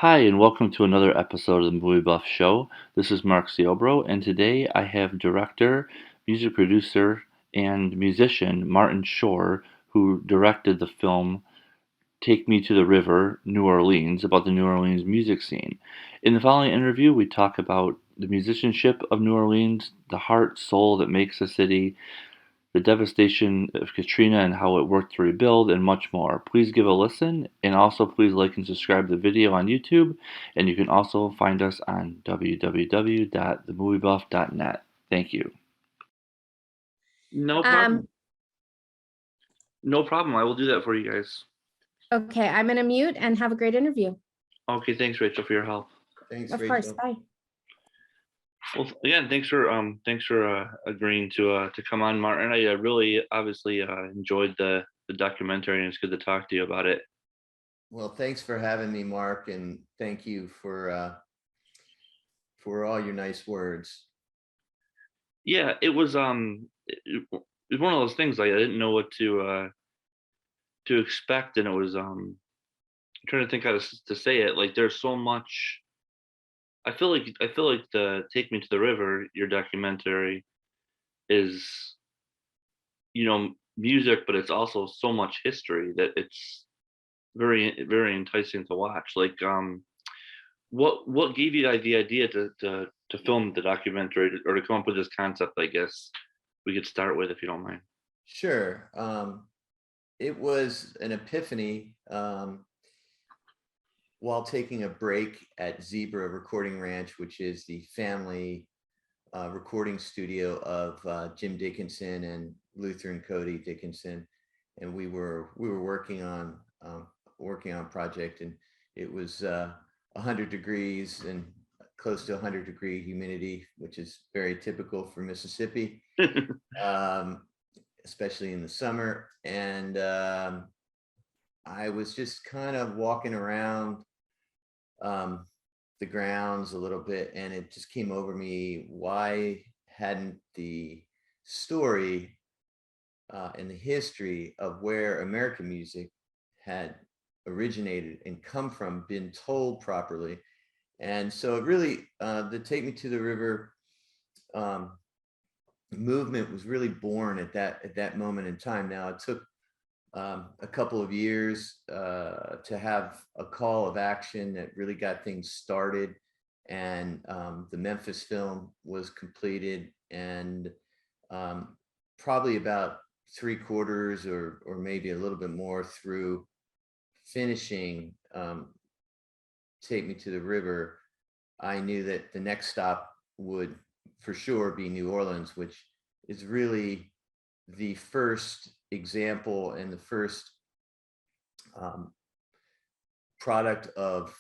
Hi, and welcome to another episode of the Movie Buff Show. This is Mark Ziobro, and today I have director, music producer, and musician Martin Shore, who directed the film Take Me to the River, New Orleans, about the New Orleans music scene. In the following interview, we talk about the musicianship of New Orleans, the heart, soul that makes the city, the devastation of Katrina and how it worked to rebuild, and much more. Please give a listen, and also please like and subscribe to the video on YouTube, and you can also find us on www.TheMovieBuff.net. Thank you. No problem. No problem. I will do that for you guys. Okay, I'm going to mute and have a great interview. Okay, thanks, Rachel, for your help. Thanks, Of Rachel. course, bye. Well, again, thanks for agreeing to come on, Martin. I really obviously enjoyed the documentary, and it's good to talk to you about it. Well, thanks for having me, Mark, and thank you for all your nice words. Yeah, it was it was one of those things, like, I didn't know what to expect, and it was I'm trying to think how to say it. Like, there's so much. I feel like the Take Me to the River, your documentary, is, music, but it's also so much history that it's very enticing to watch. Like, what gave you the idea to film the documentary, or to come up with this concept? I guess we could start with, if you don't mind. Sure. It was an epiphany while taking a break at Ziobro Recording Ranch, which is the family recording studio of Jim Dickinson and Luther and Cody Dickinson, and we were working on a project, and it was 100 degrees and close to 100-degree humidity, which is very typical for Mississippi, especially in the summer. And I was just kind of walking around the grounds a little bit, and it just came over me, why hadn't the story and the history of where American music had originated and come from been told properly? And so it really, the Take Me to the River movement was really born at that moment in time. Now, it took a couple of years to have a call of action that really got things started, and the Memphis film was completed, and probably about 3/4 or maybe a little bit more through finishing Take Me to the River, I knew that the next stop would for sure be New Orleans, which is really the first example and the first product of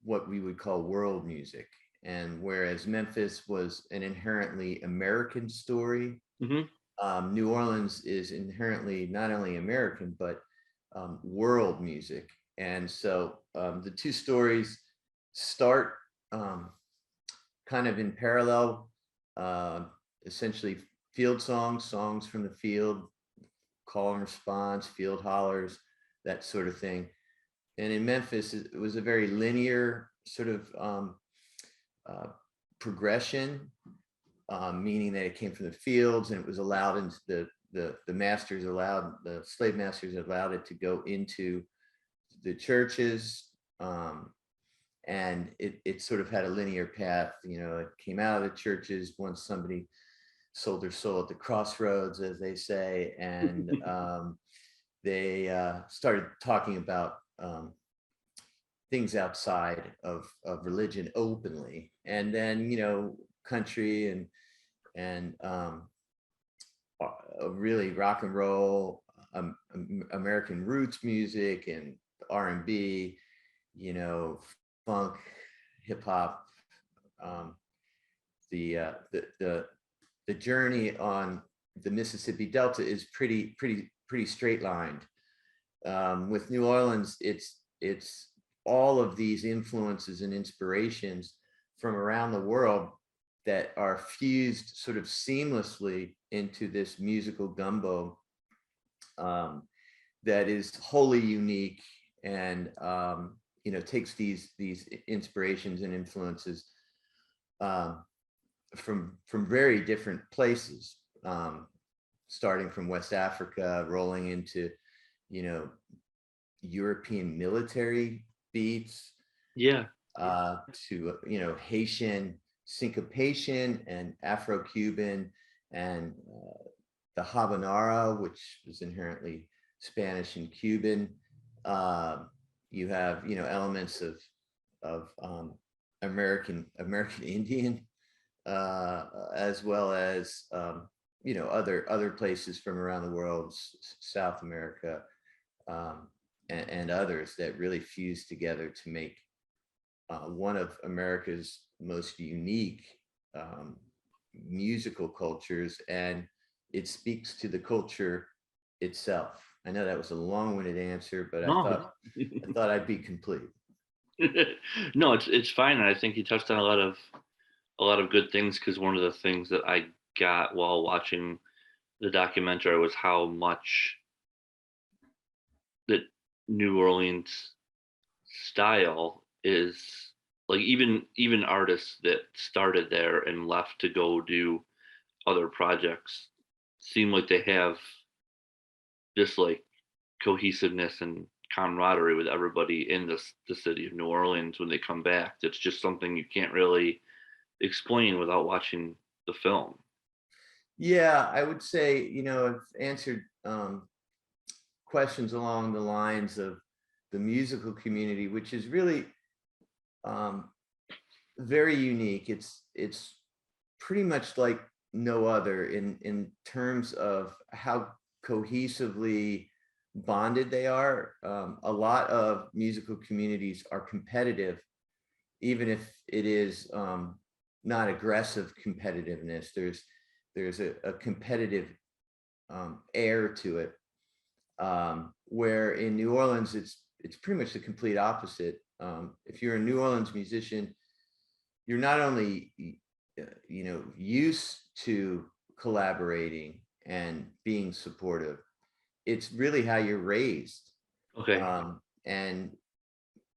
what we would call world music. And whereas Memphis was an inherently American story, New Orleans is inherently not only American, but world music. And so the two stories start kind of in parallel, essentially field songs from the field, call and response, field hollers, that sort of thing. And in Memphis, it was a very linear sort of progression, meaning that it came from the fields, and it was allowed into the masters allowed, the slave masters allowed it to go into the churches, and it sort of had a linear path. It came out of the churches once somebody sold their soul at the crossroads, as they say, and they started talking about things outside of religion openly, and then country and really rock and roll, American roots music, and R&B, funk, hip hop. The journey on the Mississippi Delta is pretty straight lined. With New Orleans, it's all of these influences and inspirations from around the world that are fused sort of seamlessly into this musical gumbo that is wholly unique and takes these inspirations and influences um, from very different places, starting from West Africa, rolling into, European military beats, Yeah. to, Haitian syncopation and Afro-Cuban and the habanera, which is inherently Spanish and Cuban. You have, elements of American Indian, as well as other places from around the world, South America, and others that really fuse together to make one of America's most unique musical cultures, and it speaks to the culture itself. I know that was a long-winded answer, but I No. thought I'd be complete. No, it's fine. And I think you touched on a lot of good things, because one of the things that I got while watching the documentary was how much that New Orleans style is, like, even artists that started there and left to go do other projects seem like they have this, like, cohesiveness and camaraderie with everybody in the city of New Orleans when they come back. That's just something you can't really explain without watching the film. Yeah, I would say, I've answered questions along the lines of the musical community, which is really um, very unique. It's pretty much like no other in terms of how cohesively bonded they are. A lot of musical communities are competitive, even if it is not aggressive competitiveness. There's a competitive air to it, where in New Orleans it's pretty much the complete opposite. If you're a New Orleans musician, you're not only used to collaborating and being supportive, it's really how you're raised. Okay. And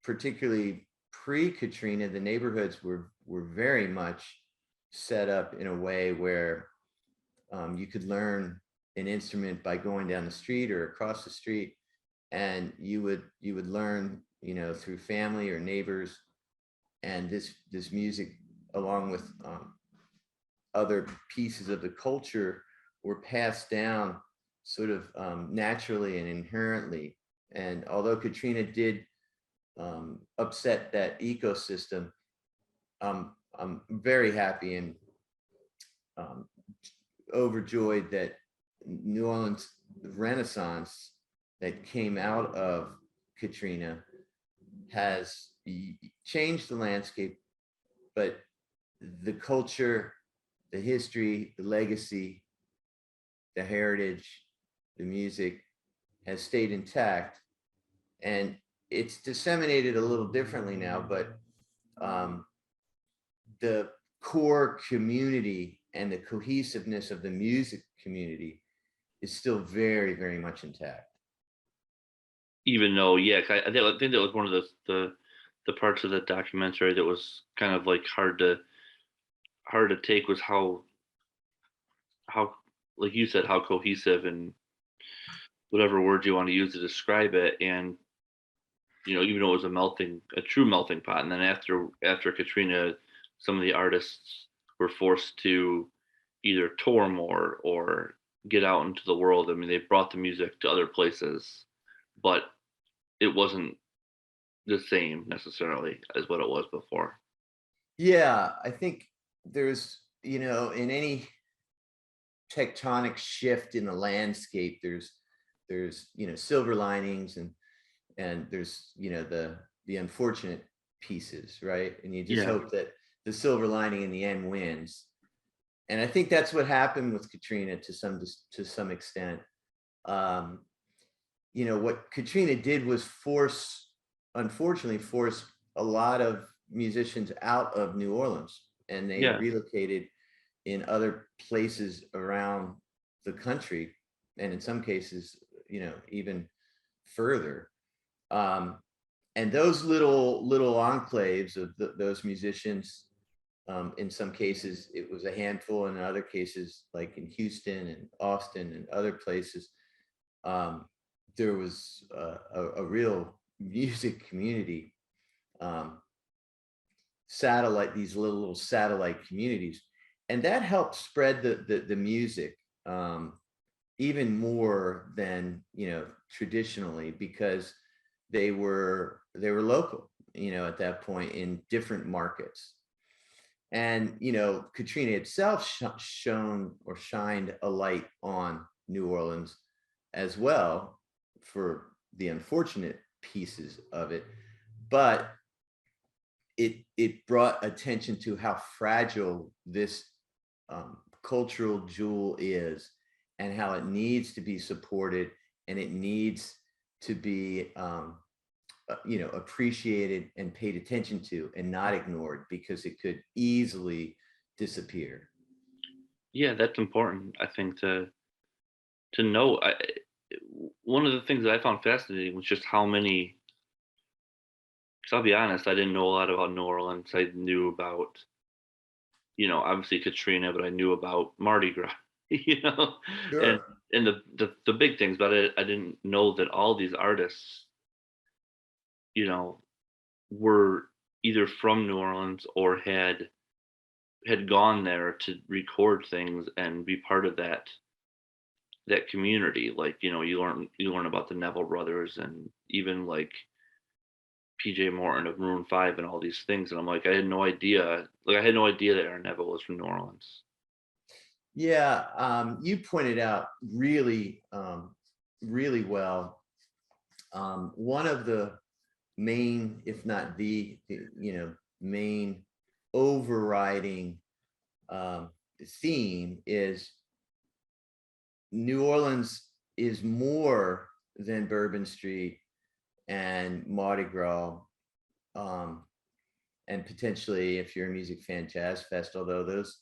particularly pre-Katrina, the neighborhoods were very much set up in a way where you could learn an instrument by going down the street or across the street, and you would learn, through family or neighbors, and this music, along with other pieces of the culture, were passed down sort of naturally and inherently. And although Katrina did upset that ecosystem, I'm very happy and um, overjoyed that New Orleans Renaissance that came out of Katrina has changed the landscape, but the culture, the history, the legacy, the heritage, the music has stayed intact. And it's disseminated a little differently now, but um, the core community and the cohesiveness of the music community is still very, very much intact. Even though, yeah, I think that was one of the parts of the documentary that was kind of like hard to take, was how, like you said, how cohesive, and whatever word you want to use to describe it. And even though it was a true melting pot, and then after Katrina, some of the artists were forced to either tour more or get out into the world. I mean, they brought the music to other places, but it wasn't the same necessarily as what it was before. Yeah, I think there's, in any tectonic shift in the landscape, there's silver linings, and there's the unfortunate pieces, right? And you just Yeah. hope that the silver lining in the end wins. And I think that's what happened with Katrina to some extent. Um, what Katrina did was unfortunately force a lot of musicians out of New Orleans, and they Yeah. relocated in other places around the country, and in some cases, even further. Um, and those little enclaves of those musicians, in some cases it was a handful, and in other cases, like in Houston and Austin and other places, there was a real music community, um, these little satellite communities, and that helped spread the music, even more than, traditionally, because they were local, at that point in different markets. And Katrina itself shone or shined a light on New Orleans as well, for the unfortunate pieces of it, but it brought attention to how fragile this, cultural jewel is, and how it needs to be supported, and it needs to be, appreciated and paid attention to, and not ignored, because it could easily disappear. Yeah, that's important, I think, to know. One of the things that I found fascinating was just how many. Because I'll be honest, I didn't know a lot about New Orleans. I knew about, obviously Katrina, but I knew about Mardi Gras, you know, and Sure. and the big things. But I didn't know that all these artists, you know, were either from New Orleans or had gone there to record things and be part of that community. Like, you learn about the Neville brothers, and even like PJ Morton of Maroon 5 and all these things. And I'm like, I had no idea. Like, I had no idea that Aaron Neville was from New Orleans. Yeah, you pointed out really, really well. One of the main, if not the main overriding, theme is New Orleans is more than Bourbon Street and Mardi Gras, um, and potentially, if you're a music fan, Jazz Fest. Although those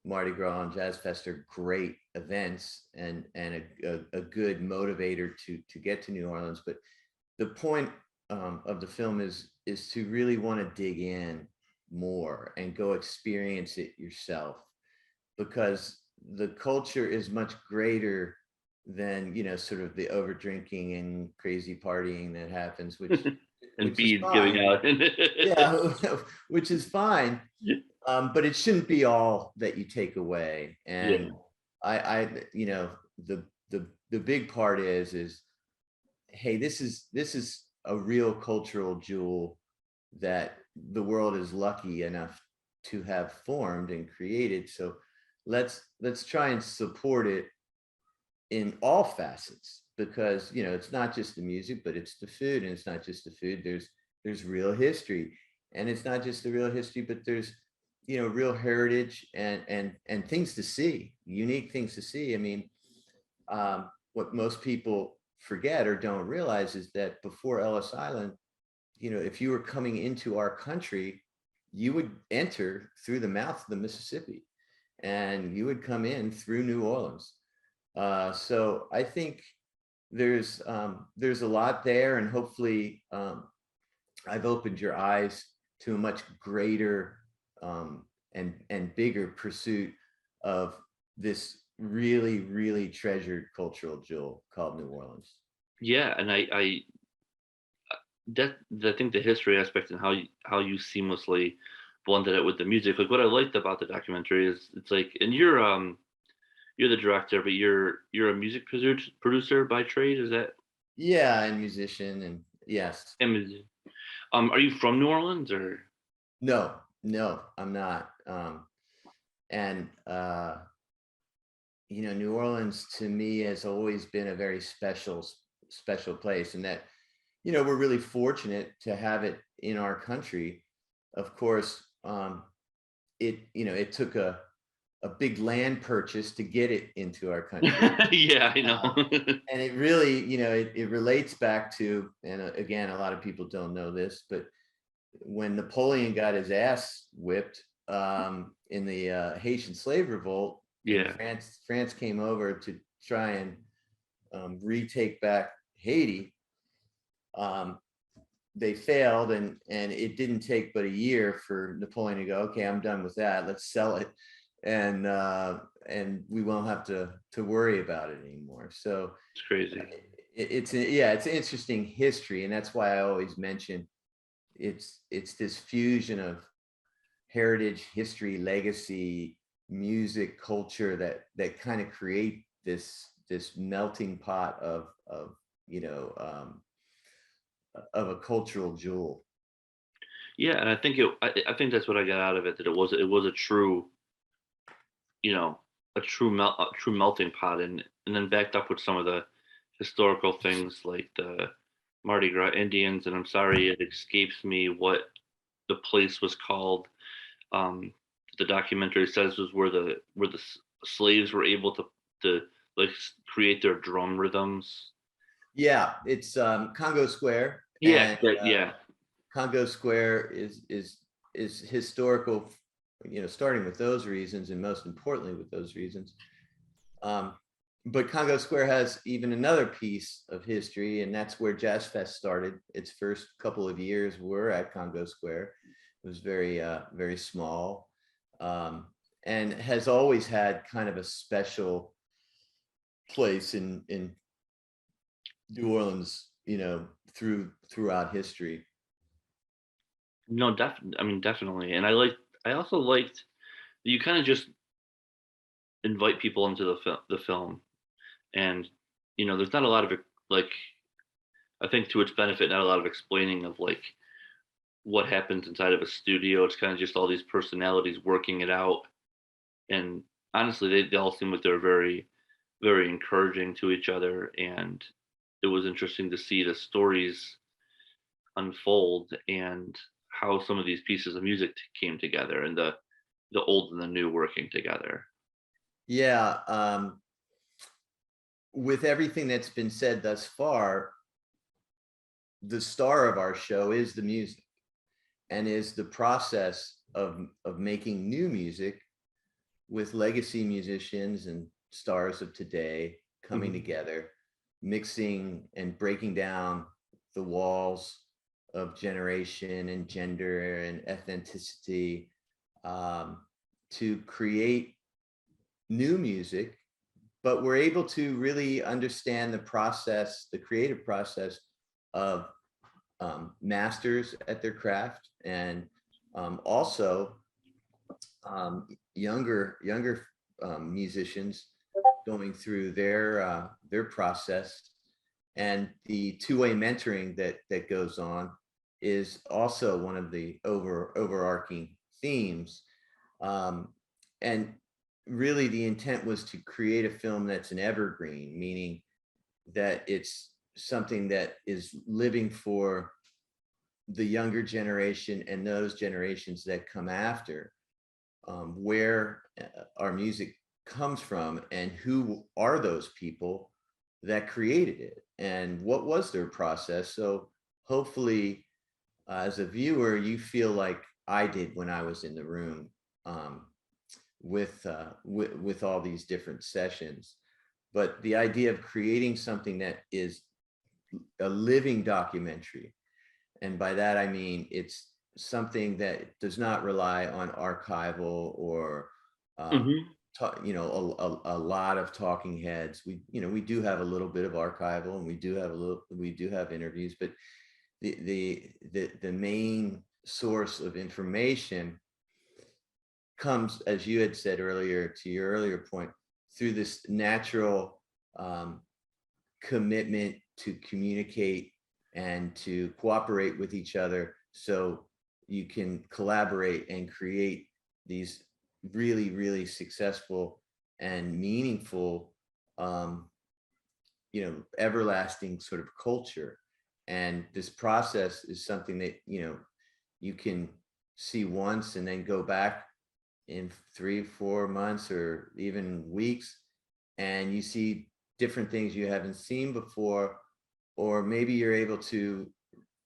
Mardi Gras and Jazz Fest are great events, and a good motivator to get to New Orleans. But the point, of the film is to really want to dig in more and go experience it yourself, because the culture is much greater than, sort of the over drinking and crazy partying that happens, which And which is beads giving fine. out. Yeah, which is fine, but it shouldn't be all that you take away. Yeah. And the big part is, hey, this is a real cultural jewel that the world is lucky enough to have formed and created. So let's try and support it in all facets, because it's not just the music, but it's the food. And it's not just the food, there's real history. And it's not just the real history, but there's real heritage, and things to see, unique things to see. I mean, what most people forget or don't realize is that before Ellis Island, if you were coming into our country, you would enter through the mouth of the Mississippi, and you would come in through New Orleans. So I think there's a lot there, and hopefully, I've opened your eyes to a much greater, and bigger pursuit of this really, really treasured cultural jewel called New Orleans. Yeah, and I think the history aspect and how you seamlessly blended it with the music. Like, what I liked about the documentary is it's like, and you're the director, but you're a music producer by trade. Is that? Yeah, and musician, and yes. And are you from New Orleans or? No, no, I'm not. And New Orleans to me has always been a very special place, and that we're really fortunate to have it in our country. Of course, it took a big land purchase to get it into our country. Yeah, I know. Uh, and it really, it relates back to, and again, a lot of people don't know this, but when Napoleon got his ass whipped, in the Haitian slave revolt, and Yeah. France came over to try and, retake back Haiti. Um, they failed, and it didn't take but a year for Napoleon to go, okay, I'm done with that, let's sell it, and we won't have to worry about it anymore. So It's crazy. it's an interesting history, and that's why I always mention it's this fusion of heritage, history, legacy, music, culture that kind of create this melting pot of you know of a cultural jewel. Yeah, and I think that's what I got out of it, that it was a true, you know, a true melting pot, and then backed up with some of the historical things like the Mardi Gras Indians, and I'm sorry it escapes me what the place was called. Um, the documentary says was where the slaves were able to like create their drum rhythms. Yeah, it's Congo Square, Yeah, and yeah. Congo Square is historical, starting with those reasons, and most importantly with those reasons. Um, but Congo Square has even another piece of history, and that's where Jazz Fest started. Its first couple of years were at Congo Square. It was very small, um, and has always had kind of a special place in New Orleans, throughout history. No, I mean, definitely. And I also liked that you kind of just invite people into the film, and there's not a lot of like, I think to its benefit, not a lot of explaining of like what happens inside of a studio. It's kind of just all these personalities working it out, and honestly, they all seem like they're very, very encouraging to each other, and it was interesting to see the stories unfold and how some of these pieces of music came together, and the old and the new working together. Yeah, with everything that's been said thus far, the star of our show is the music, and is the process of making new music with legacy musicians and stars of today coming Mhm. together, mixing and breaking down the walls of generation and gender and ethnicity, um, to create new music. But we're able to really understand the process, the creative process of masters at their craft, and also younger musicians going through their process, and the two-way mentoring that goes on is also one of the overarching themes. um, and really the intent was to create a film that's an evergreen, meaning that it's something that is living for the younger generation and those generations that come after, where our music comes from and who are those people that created it and what was their process. So hopefully, as a viewer, you feel like I did when I was in the room, with all these different sessions. But the idea of creating something that is a living documentary, and by that I mean it's something that does not rely on archival or um, Mhm. a lot of talking heads. We do have a little bit of archival, and we do have interviews, but the main source of information comes, as you had said earlier, to your earlier point, through this natural um, commitment to communicate and to cooperate with each other, so you can collaborate and create these really successful and meaningful, um, everlasting sort of culture. And this process is something that you can see once and then go back in 3 4 months or even weeks, and you see different things you haven't seen before, or maybe you're able to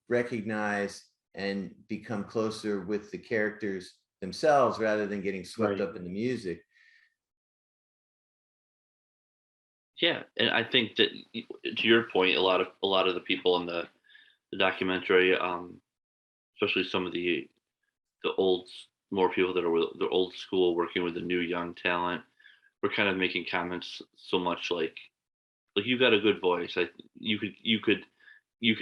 recognize and become closer with the characters themselves rather than getting swept Right. up in the music. Yeah, and I think that to your point, a lot of the people in the documentary, especially some of the old more people that are with the old school working with the new young talent. We're kind of making comments so much like you got a good voice. You could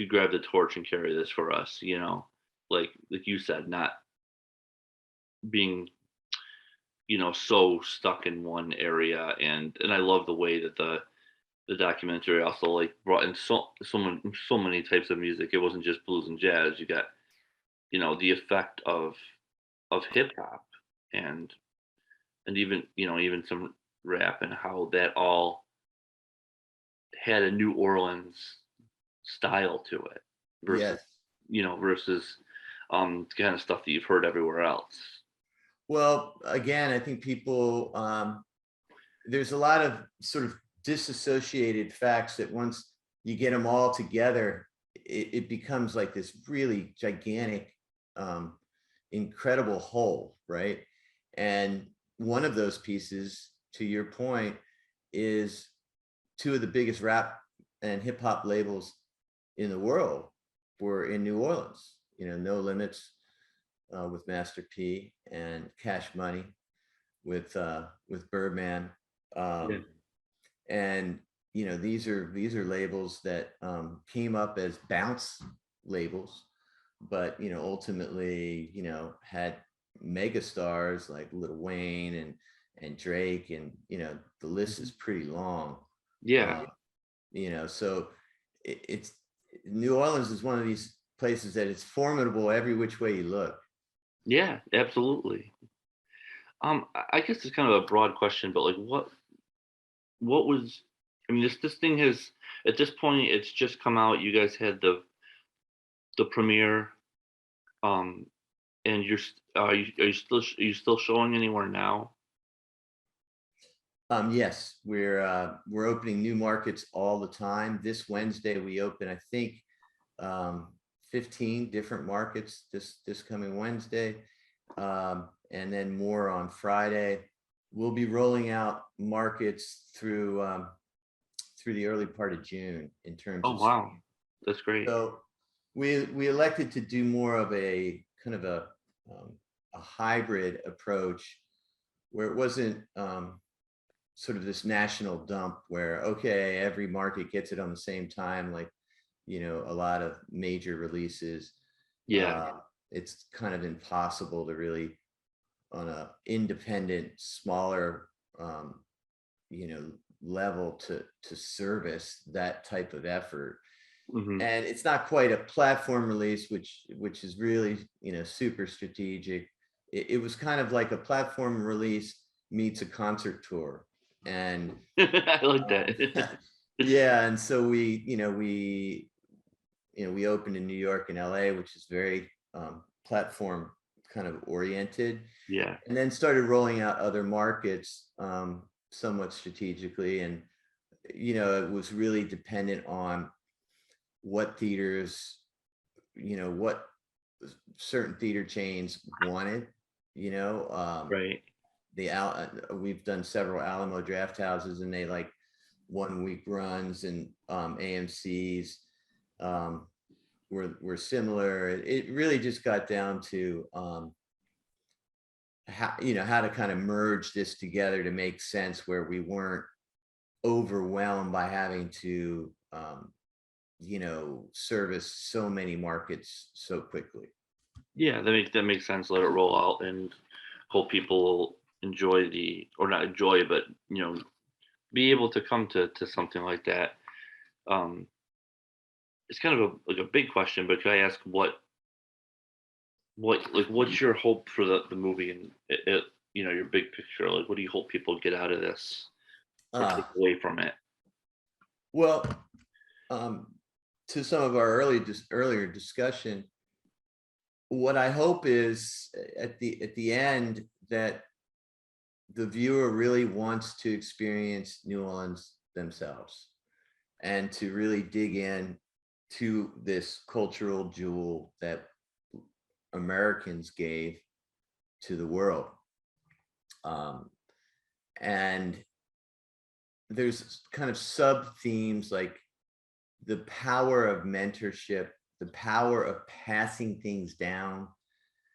grab the torch and carry this for us, you know, like you said, not being so stuck in one area. And I love the way that the documentary also like brought in so many types of music. It wasn't just blues and jazz. You got the effect of hip hop and even even some rap and how that all had a New Orleans style to it versus Yes. versus kind of stuff that you've heard everywhere else. Well, again, I think people, there's a lot of sort of disassociated facts that once you get them all together, it becomes like this really gigantic, incredible whole, right? And one of those pieces, to your point, is two of the biggest rap and hip hop labels in the world were in New Orleans. No Limits with Master P and Cash Money with Birdman. Yeah. And these are labels that came up as bounce labels, but ultimately had mega stars like Lil Wayne and Drake, and the list is pretty long. Yeah. So it's New Orleans is one of these places that it's formidable every which way you look. Yeah, absolutely. I guess it's kind of a broad question, but like what was I mean this thing has at this point it's just come out. You guys had the premiere, um and are you still showing anywhere now? Yes, we're opening new markets all the time. This Wednesday we open, I think, um, 15 different markets this coming Wednesday, and then more on Friday. We'll be rolling out markets through the early part of June in terms Oh of wow. speed. That's great. So we elected to do more of a kind of a hybrid approach where it wasn't sort of this national dump where, okay, every market gets it on the same time, like a lot of major releases. Yeah. uh, it's kind of impossible to really, on a independent smaller um, you know level, to service that type of effort. Hmm. And it's not quite a platform release, which is really super strategic. It was kind of like a platform release meets a concert tour. And I like um, that. yeah, and so we opened in New York and LA, which is very platform kind of oriented, Yeah. and then started rolling out other markets somewhat strategically. And it was really dependent on what theaters, what certain theater chains wanted. you know um Right. we've done several Alamo Draft Houses, and they like 1 week runs, and AMC's um were similar. It really just got down to how to kind of merge this together to make sense, where we weren't overwhelmed by having to service so many markets so quickly. Yeah, that makes sense. Let it roll out and hope people enjoy or not enjoy, but be able to come to something like that. Um, it's kind of like a big question, but could I ask what's your hope for the movie and your big picture? Like, what do you hope people get out of this or take uh away from it? well, um to some of our earlier discussion, what I hope is, at the end, that the viewer really wants to experience New Orleans themselves, and to really dig in to this cultural jewel that Americans gave to the world. Um, and there's kind of sub themes like the power of mentorship the power of passing things down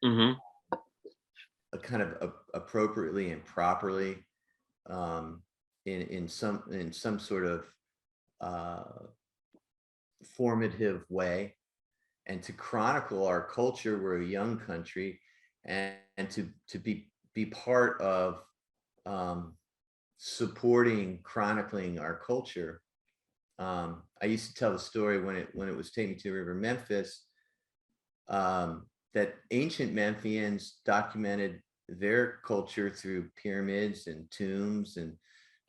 Mm-hmm. kind of appropriately and properly, um, in some sort of uh, formative way, and to chronicle our culture. We're a young country, and to be part of um, supporting chronicling our culture. I used to tell the story when it was Take Me to the River Memphis, that ancient Memphians documented their culture through pyramids and tombs and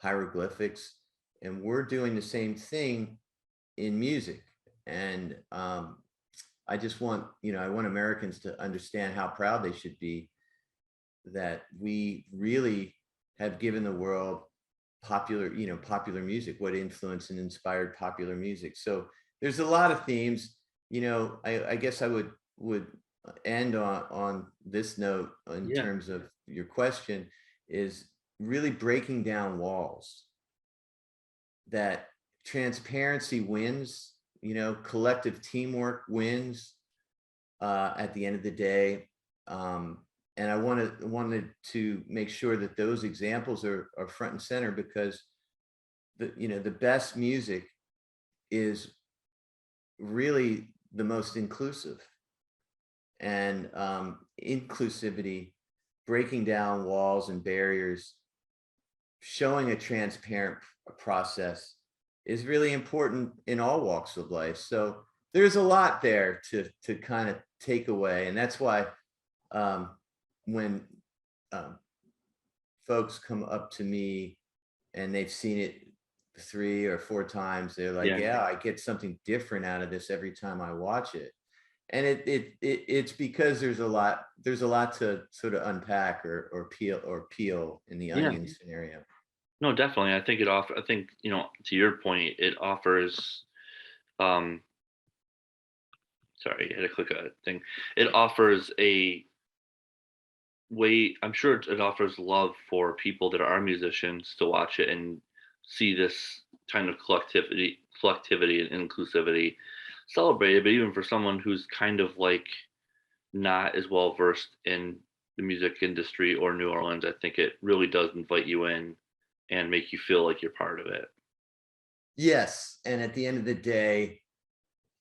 hieroglyphics, and we're doing the same thing in music. And I just want, I want Americans to understand how proud they should be that we really have given the world popular music, what influenced and inspired popular music. So there's a lot of themes. I guess I would end on this note in Yeah. terms of your question, is really breaking down walls, that transparency wins, collective teamwork wins at the end of the day. And I wanted to make sure that those examples are front and center, because the best music is really the most inclusive. And inclusivity, breaking down walls and barriers, showing a transparent process is really important in all walks of life. So there's a lot there to kind of take away. And that's why um, when um, folks come up to me and they've seen it 3 or 4 times, they're like, Yeah. yeah, I get something different out of this every time I watch it. And it's because there's a lot to sort of unpack or peel in the Yeah. onion scenario. No, definitely. I think, to your point, it offers, um, sorry, I had to click a thing. It offers a way, I'm sure it offers love for people that are musicians to watch it and see this kind of collectivity and inclusivity celebrated. But even for someone who's kind of like not as well versed in the music industry or New Orleans, I think it really does invite you in and make you feel like you're part of it. Yes, and at the end of the day,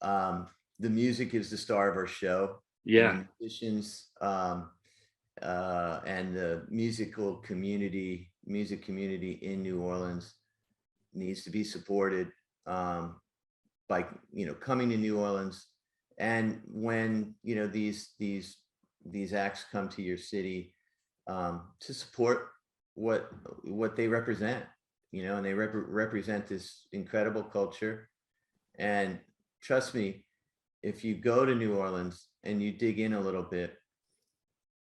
um, the music is the star of our show, and Yeah, the musicians, and the music community in New Orleans needs to be supported, by coming to New Orleans. And when these acts come to your city, to support what they represent, and they represent this incredible culture. And trust me, if you go to New Orleans and you dig in a little bit,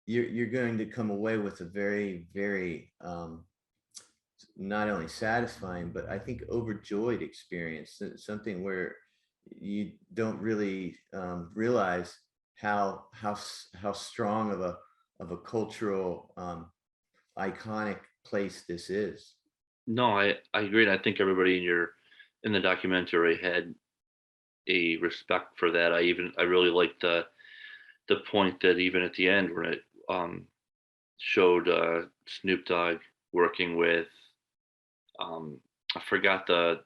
you're going to come away with a very, very, not only satisfying, but I think overjoyed experience. Something where you don't really realize how strong of a cultural, iconic place this is. no, I agree. And I think everybody in the documentary had a respect for that. I really liked the point that even at the end where it showed Snoop Dogg working with I forgot the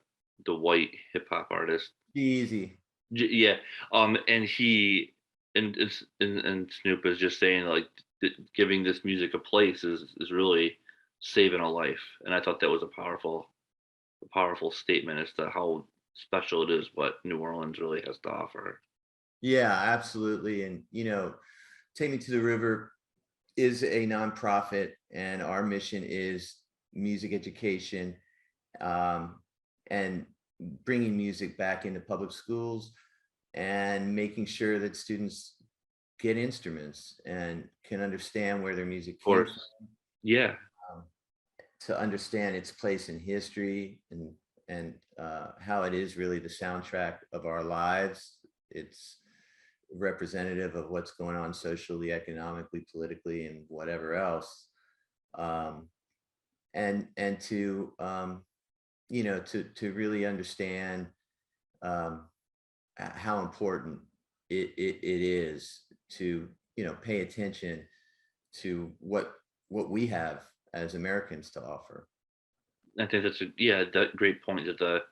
white hip hop artist. Easy. Yeah, and he and Snoop is just saying like giving this music a place is really saving a life, and I thought that was a powerful statement as to how special it is what New Orleans really has to offer. Yeah, absolutely. And Take Me to the River is a nonprofit, and our mission is music education, um, and bringing music back into public schools, and making sure that students get instruments and can understand where their music Of came course, yeah, from, to understand its place in history, and how it is really the soundtrack of our lives. It's representative of what's going on socially, economically, politically, and whatever else. Um, and to really understand, um, how important it is to, pay attention to what we have as Americans to offer. I think that's that great point that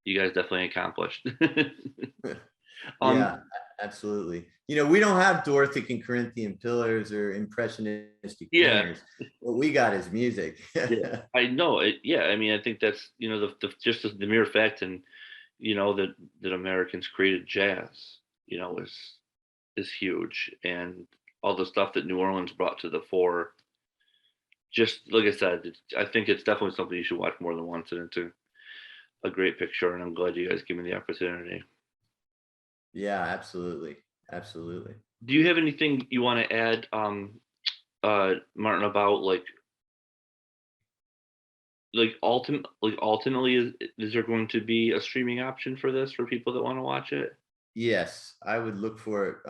you guys definitely accomplished. Yeah, um, absolutely. We don't have Doric and Corinthian pillars or impressionistic yeah, painters. What we got is music. yeah, I know it. Yeah, I mean, I think that's just the mere fact, and that Americans created jazz, is huge, and all the stuff that New Orleans brought to the fore. Just like I said, I think it's definitely something you should watch more than once, and it's a great picture, and I'm glad you guys gave me the opportunity. Yeah, absolutely. Absolutely. Do you have anything you want to add, Martin, about ultimately, is there going to be a streaming option for this for people that want to watch it? Yes, I would look for it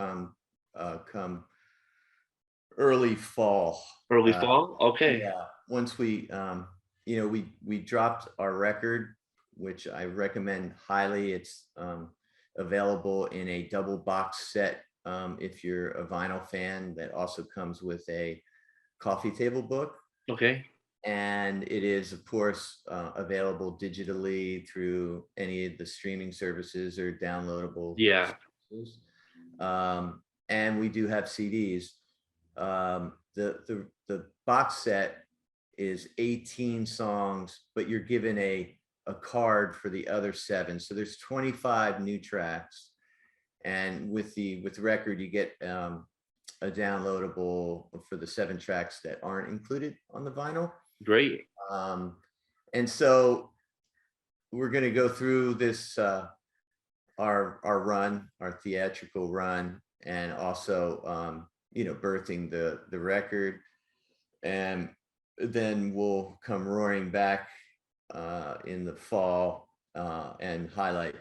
come early fall. Early Uh, fall? Okay. yeah, once we dropped our record, which I recommend highly. It's available in a double box set. If you're a vinyl fan, that also comes with a coffee table book. Okay. And it is, of course, available digitally through any of the streaming services or downloadable Yeah. services. And we do have CDs. The box set is 18 songs, but you're given a card for the other 7. So there's 25 new tracks. And with the record, you get a downloadable for the 7 tracks that aren't included on the vinyl. Great. And so we're going to go through this our run, our theatrical run, and also birthing the record, and then we'll come roaring back in the fall and highlight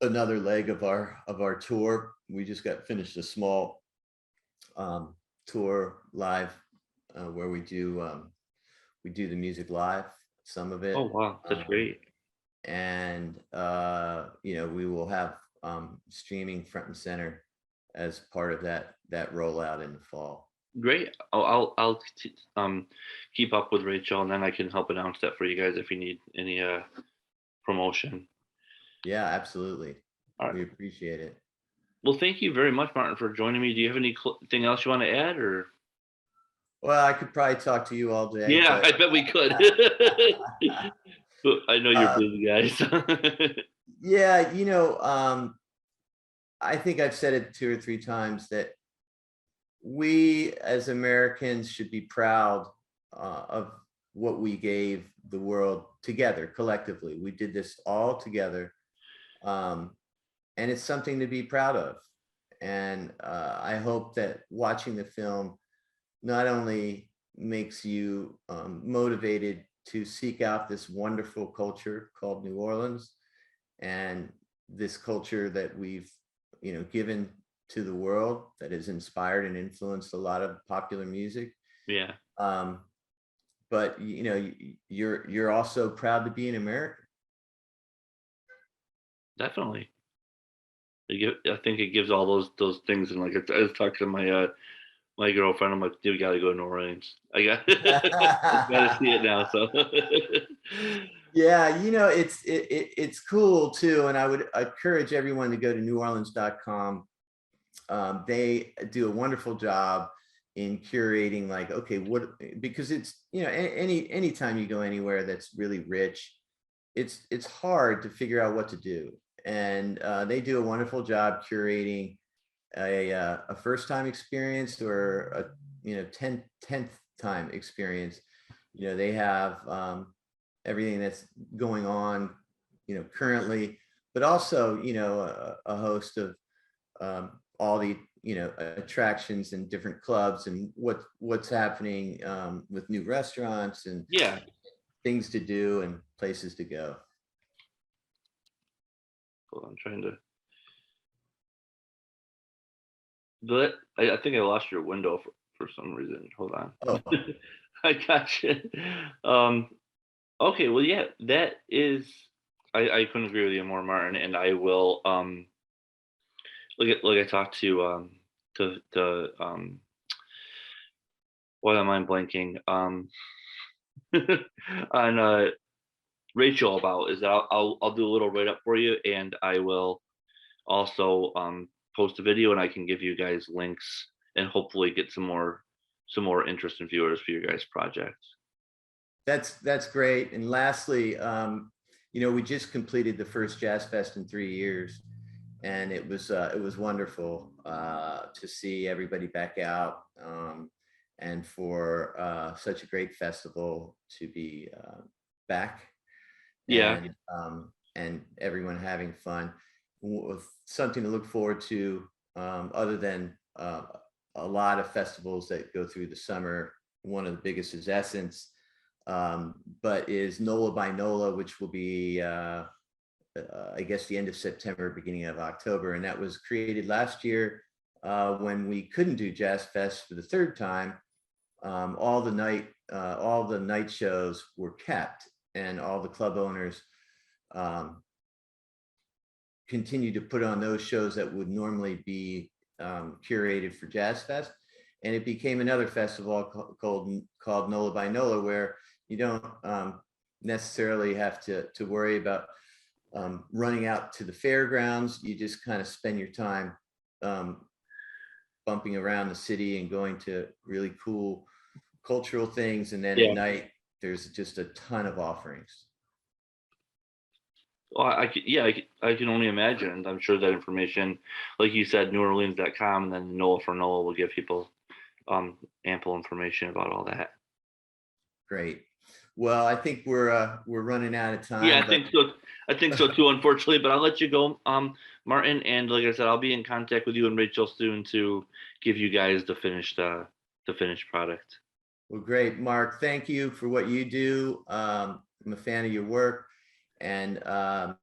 another leg of our tour. We just got finished a small tour live where we do the music live, some of Oh it. wow, that's great. And we will have streaming front and center as part of that rollout in the fall. Great. Keep up with Rachel, and then I can help announce that for you guys if you need any promotion. Yeah, absolutely. All right. We appreciate it. Well, thank you very much, Martin, for joining me. Do you have anything else you want to add, or? Well, I could probably talk to you all day. Yeah, But I bet we could. But I know you're busy, guys. yeah, I think I've said it 2 or 3 times that we as Americans should be proud of what we gave the world together, collectively. We did this all together. And it's something to be proud of. And I hope that watching the film not only makes you motivated to seek out this wonderful culture called New Orleans, and this culture that we've given to the world, that has inspired and influenced a lot of popular music. Yeah, But you're also proud to be an American. definitely. I think it gives all those things, and like I was talking to my girlfriend. I'm like, dude, we gotta go to New Orleans. I gotta see it now. So Yeah, it's cool too, and I would encourage everyone to go to neworleans.com. They do a wonderful job in curating, like, okay, because it's anytime you go anywhere that's really rich, it's hard to figure out what to do, and they do a wonderful job curating a first time experience or a 10th time experience. They have everything that's going on currently, but also a host of all the attractions and different clubs, and what's happening with new restaurants and yeah. things to do and places to go. Hold on, I'm trying to. But I think I lost your window for some reason. Hold on. Oh, I got you. Okay, well, yeah, that is. I couldn't agree with you more, Martin, and like I talked what am I blanking? On Rachel about is that I'll do a little write up for you, and I will also post a video, and I can give you guys links and hopefully get some more interest in viewers for your guys' projects. That's great. And lastly, we just completed the first Jazz Fest in 3 years, and it was wonderful to see everybody back out, and for such a great festival to be back, Yeah, and everyone having fun. Something to look forward to, other than a lot of festivals that go through the summer. One of the biggest is Essence, but is NOLA by NOLA, which will be, I guess, the end of September, beginning of October. And that was created last year when we couldn't do Jazz Fest for the third time. All the night shows were kept, and all the club owners continue to put on those shows that would normally be curated for Jazz Fest. And it became another festival called NOLA by NOLA, where you don't necessarily have to worry about running out to the fairgrounds. You just kind of spend your time bumping around the city and going to really cool cultural things. And then at yeah. night, there's just a ton of offerings. Well, I can only imagine. And I'm sure that information, like you said, NewOrleans.com, and then NOLA for NOLA will give people ample information about all that. Great. Well, I think we're running out of time. Yeah, I think so too, unfortunately. But I'll let you go, Martin. And like I said, I'll be in contact with you and Rachel soon to give you guys the finished product. Well, great, Mark. Thank you for what you do. I'm a fan of your work, and